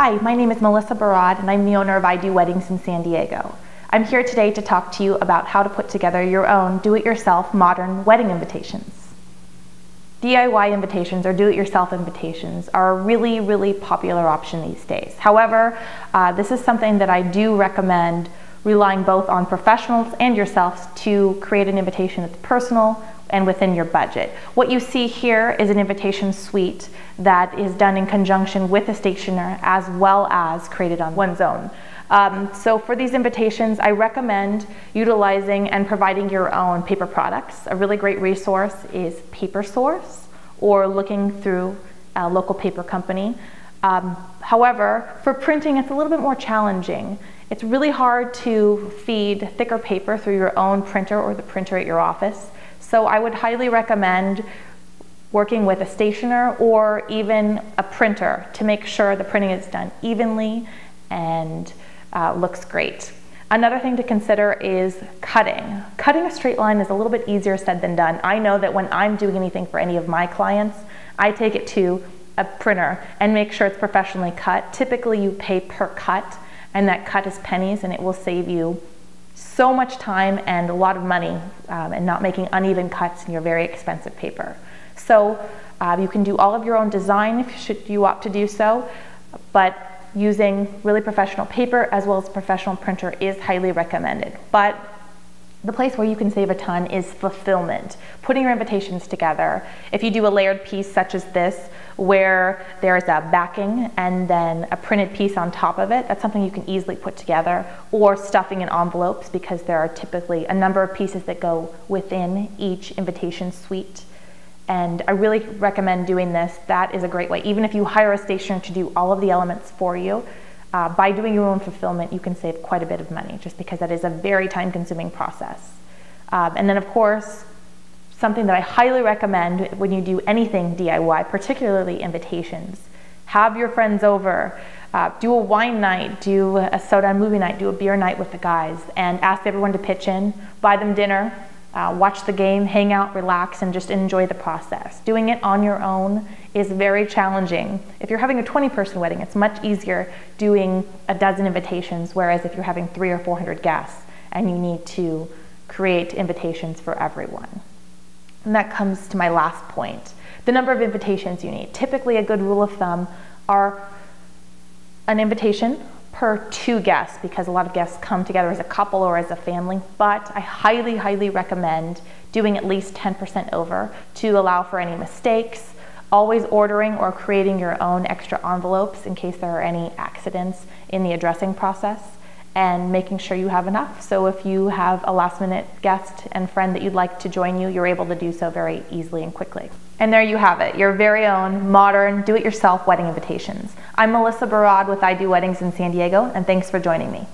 Hi, my name is Melissa Barrad and I'm the owner of I Do Weddings in San Diego. I'm here today to talk to you about how to put together your own do-it-yourself modern wedding invitations. DIY invitations or do-it-yourself invitations are a really popular option these days. However, this is something that I do recommend relying both on professionals and yourselves to create an invitation that's personal and within your budget. What you see here is an invitation suite that is done in conjunction with a stationer as well as created on one's own. So for these invitations, I recommend utilizing and providing your own paper products. A really great resource is Paper Source or looking through a local paper company. However, for printing, it's a little bit more challenging. It's really hard to feed thicker paper through your own printer or the printer at your office. So I would highly recommend working with a stationer or even a printer to make sure the printing is done evenly and looks great. Another thing to consider is cutting. Cutting a straight line is a little bit easier said than done. I know that when I'm doing anything for any of my clients, I take it to a printer and make sure it's professionally cut. Typically you pay per cut and that cut is pennies and it will save you so much time and a lot of money and not making uneven cuts in your very expensive paper. So you can do all of your own design if you opt to do so, but using really professional paper as well as professional printer is highly recommended. But the place where you can save a ton is fulfillment. Putting your invitations together. If you do a layered piece such as this, where there's a backing and then a printed piece on top of it, that's something you can easily put together, or stuffing in envelopes because there are typically a number of pieces that go within each invitation suite. And I really recommend doing this. That is a great way. Even if you hire a stationer to do all of the elements for you, by doing your own fulfillment, you can save quite a bit of money just because that is a very time-consuming process. And then of course, something that I highly recommend when you do anything DIY, particularly invitations, have your friends over, do a wine night, do a soda and movie night, do a beer night with the guys, and ask everyone to pitch in, buy them dinner, watch the game, hang out, relax, and just enjoy the process. Doing it on your own is very challenging. If you're having a 20-person wedding, it's much easier doing a dozen invitations, whereas if you're having 300 or 400 guests and you need to create invitations for everyone. And that comes to my last point, the number of invitations you need. Typically a good rule of thumb are an invitation per 2 guests, because a lot of guests come together as a couple or as a family, but I highly recommend doing at least 10% over to allow for any mistakes, always ordering or creating your own extra envelopes in case there are any accidents in the addressing process, and making sure you have enough. So if you have a last-minute guest and friend that you'd like to join you, you're able to do so very easily and quickly. And there you have it, your very own modern do-it-yourself wedding invitations. I'm Melissa Barrad with I Do Weddings in San Diego, and thanks for joining me.